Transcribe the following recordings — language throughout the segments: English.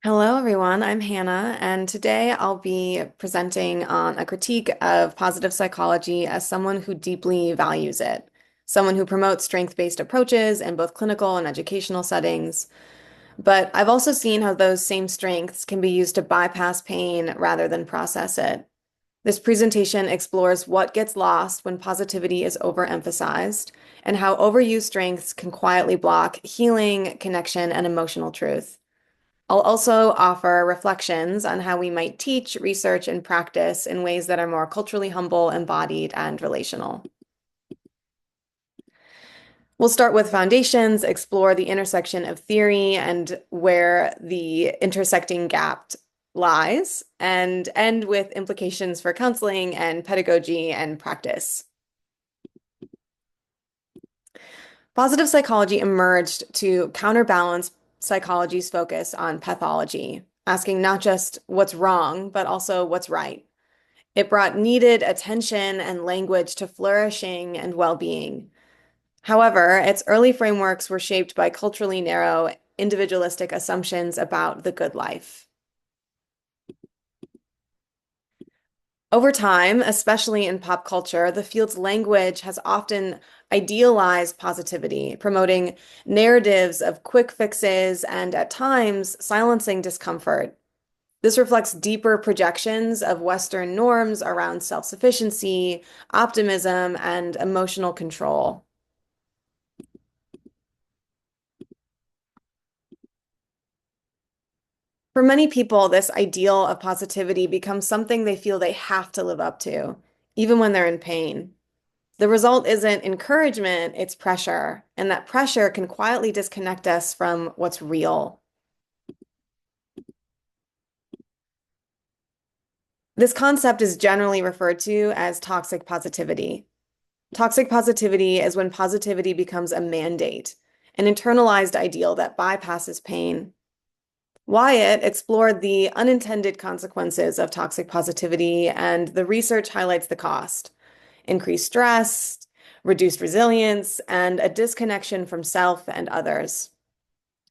Hello, everyone. I'm Hannah, and today I'll be presenting on a critique of positive psychology as someone who deeply values it, someone who promotes strength-based approaches in both clinical and educational settings. But I've also seen how those same strengths can be used to bypass pain rather than process it. This presentation explores what gets lost when positivity is overemphasized and how overused strengths can quietly block healing, connection, and emotional truth. I'll also offer reflections on how we might teach, research, and practice in ways that are more culturally humble, embodied, and relational. We'll start with foundations, explore the intersection of theory and where the intersecting gap lies, and end with implications for counseling and pedagogy and practice. Positive psychology emerged to counterbalance psychology's focus on pathology, asking not just what's wrong, but also what's right. It brought needed attention and language to flourishing and well-being. However, its early frameworks were shaped by culturally narrow, individualistic assumptions about the good life. Over time, especially in pop culture, the field's language has often idealized positivity, promoting narratives of quick fixes and at times silencing discomfort. This reflects deeper projections of Western norms around self-sufficiency, optimism, and emotional control. For many people, this ideal of positivity becomes something they feel they have to live up to, even when they're in pain. The result isn't encouragement, it's pressure, and that pressure can quietly disconnect us from what's real. This concept is generally referred to as toxic positivity. Toxic positivity is when positivity becomes a mandate, an internalized ideal that bypasses pain. Wyatt explored the unintended consequences of toxic positivity, and the research highlights the cost: increased stress, reduced resilience, and a disconnection from self and others.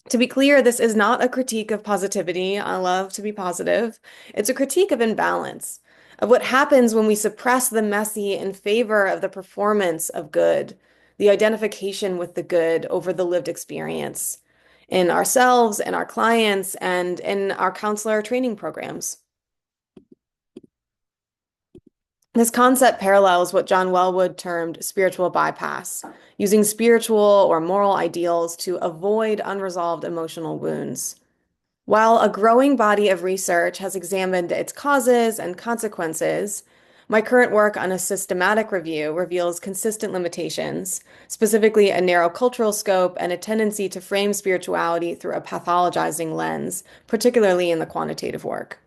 To be clear, this is not a critique of positivity. I love to be positive. It's a critique of imbalance, of what happens when we suppress the messy in favor of the performance of good, the identification with the good over the lived experience in ourselves, in our clients, and in our counselor training programs. This concept parallels what John Welwood termed spiritual bypass, using spiritual or moral ideals to avoid unresolved emotional wounds. While a growing body of research has examined its causes and consequences, my current work on a systematic review reveals consistent limitations, specifically a narrow cultural scope and a tendency to frame spirituality through a pathologizing lens, particularly in the quantitative work.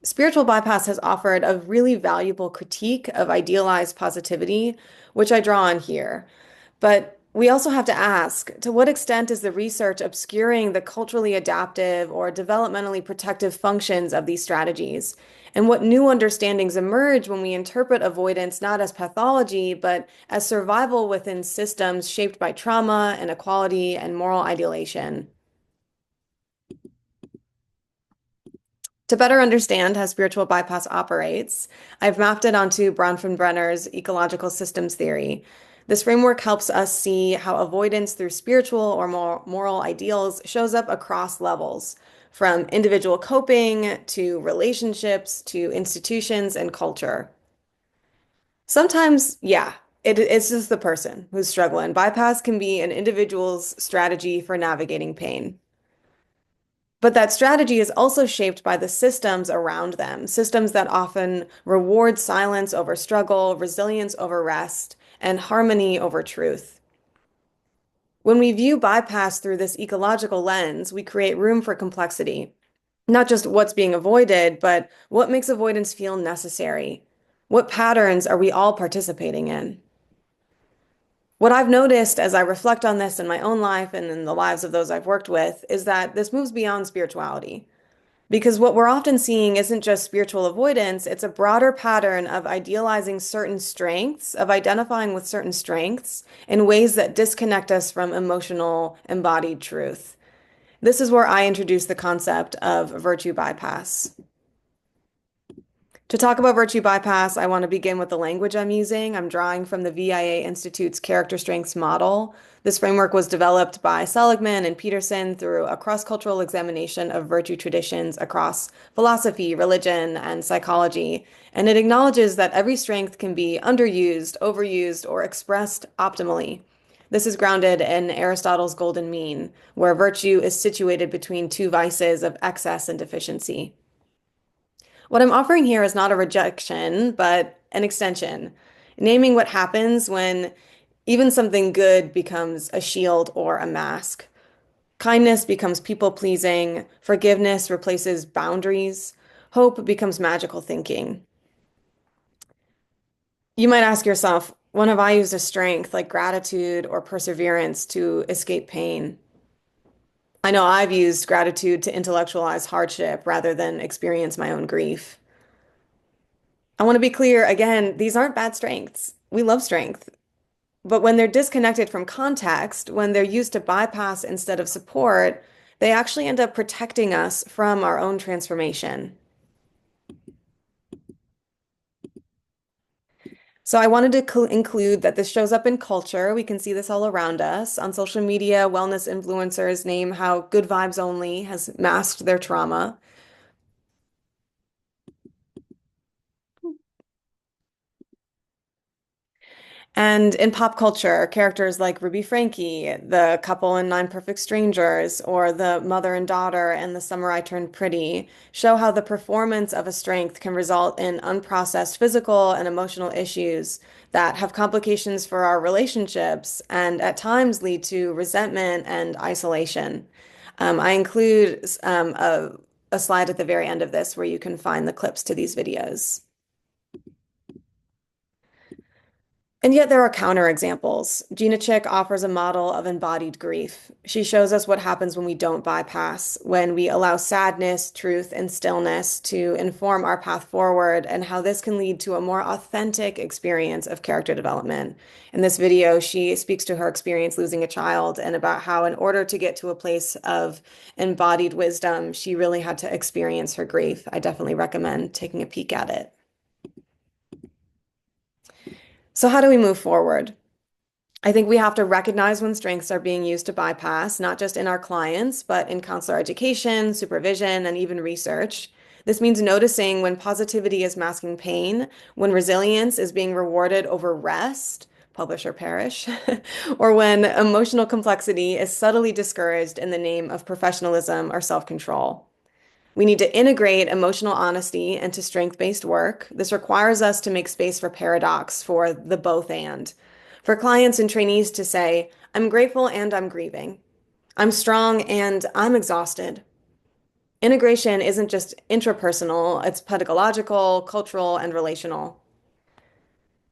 Spiritual bypass has offered a really valuable critique of idealized positivity, which I draw on here. But we also have to ask, to what extent is the research obscuring the culturally adaptive or developmentally protective functions of these strategies? And what new understandings emerge when we interpret avoidance not as pathology, but as survival within systems shaped by trauma, inequality, and moral idealization? To better understand how spiritual bypass operates, I've mapped it onto Bronfenbrenner's ecological systems theory. This framework helps us see how avoidance through spiritual or moral ideals shows up across levels, from individual coping to relationships to institutions and culture. Sometimes, yeah, it's just the person who's struggling. Bypass can be an individual's strategy for navigating pain. But that strategy is also shaped by the systems around them, systems that often reward silence over struggle, resilience over rest, and harmony over truth. When we view bypass through this ecological lens, we create room for complexity. Not just what's being avoided, but what makes avoidance feel necessary? What patterns are we all participating in? What I've noticed as I reflect on this in my own life and in the lives of those I've worked with is that this moves beyond spirituality. Because what we're often seeing isn't just spiritual avoidance, it's a broader pattern of idealizing certain strengths, of identifying with certain strengths in ways that disconnect us from emotional, embodied truth. This is where I introduce the concept of virtue bypass. To talk about virtue bypass, I want to begin with the language I'm using. I'm drawing from the VIA Institute's character strengths model. This framework was developed by Seligman and Peterson through a cross-cultural examination of virtue traditions across philosophy, religion, and psychology. And it acknowledges that every strength can be underused, overused, or expressed optimally. This is grounded in Aristotle's golden mean, where virtue is situated between two vices of excess and deficiency. What I'm offering here is not a rejection, but an extension, naming what happens when even something good becomes a shield or a mask. Kindness becomes people-pleasing, forgiveness replaces boundaries, hope becomes magical thinking. You might ask yourself, when have I used a strength like gratitude or perseverance to escape pain? I know I've used gratitude to intellectualize hardship rather than experience my own grief. I want to be clear again, these aren't bad strengths. We love strength. But when they're disconnected from context, when they're used to bypass instead of support, they actually end up protecting us from our own transformation. So I wanted to include that this shows up in culture. We can see this all around us. On social media, wellness influencers name how good vibes only has masked their trauma. And in pop culture, characters like Ruby Frankie, the couple in Nine Perfect Strangers, or the mother and daughter in The Summer I Turned Pretty show how the performance of a strength can result in unprocessed physical and emotional issues that have complications for our relationships and at times lead to resentment and isolation. I include a slide at the very end of this where you can find the clips to these videos. And yet there are counterexamples. Gina Chick offers a model of embodied grief. She shows us what happens when we don't bypass, when we allow sadness, truth, and stillness to inform our path forward, and how this can lead to a more authentic experience of character development. In this video, she speaks to her experience losing a child and about how, in order to get to a place of embodied wisdom, she really had to experience her grief. I definitely recommend taking a peek at it. So, how do we move forward? I think we have to recognize when strengths are being used to bypass, not just in our clients, but in counselor education, supervision, and even research. This means noticing when positivity is masking pain, when resilience is being rewarded over rest, publish or perish, or when emotional complexity is subtly discouraged in the name of professionalism or self-control. We need to integrate emotional honesty into strength-based work. This requires us to make space for paradox, for the both and. For clients and trainees to say, I'm grateful and I'm grieving. I'm strong and I'm exhausted. Integration isn't just intrapersonal, it's pedagogical, cultural, and relational.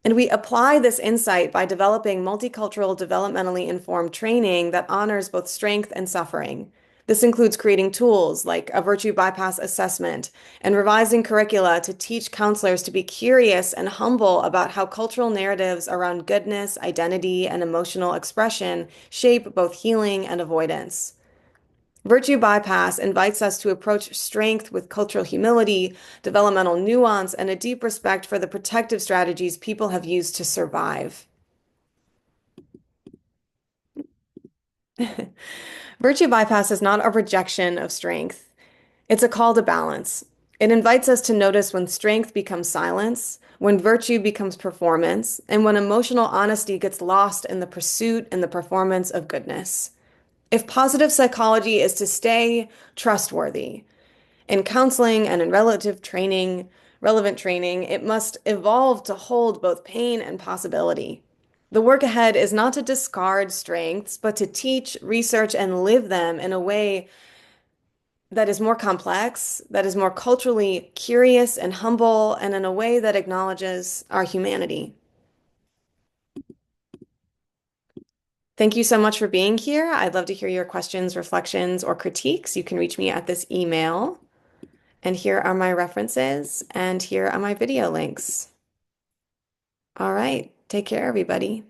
And we apply this insight by developing multicultural, developmentally informed training that honors both strength and suffering. This includes creating tools like a virtue bypass assessment and revising curricula to teach counselors to be curious and humble about how cultural narratives around goodness, identity, and emotional expression shape both healing and avoidance. Virtue bypass invites us to approach strength with cultural humility, developmental nuance, and a deep respect for the protective strategies people have used to survive. Virtue bypass is not a rejection of strength. It's a call to balance. It invites us to notice when strength becomes silence, when virtue becomes performance, and when emotional honesty gets lost in the pursuit and the performance of goodness. If positive psychology is to stay trustworthy, in counseling and in relevant training, it must evolve to hold both pain and possibility. The work ahead is not to discard strengths, but to teach, research, and live them in a way that is more complex, that is more culturally curious and humble, and in a way that acknowledges our humanity. Thank you so much for being here. I'd love to hear your questions, reflections, or critiques. You can reach me at this email. And here are my references, and here are my video links. All right, take care, everybody.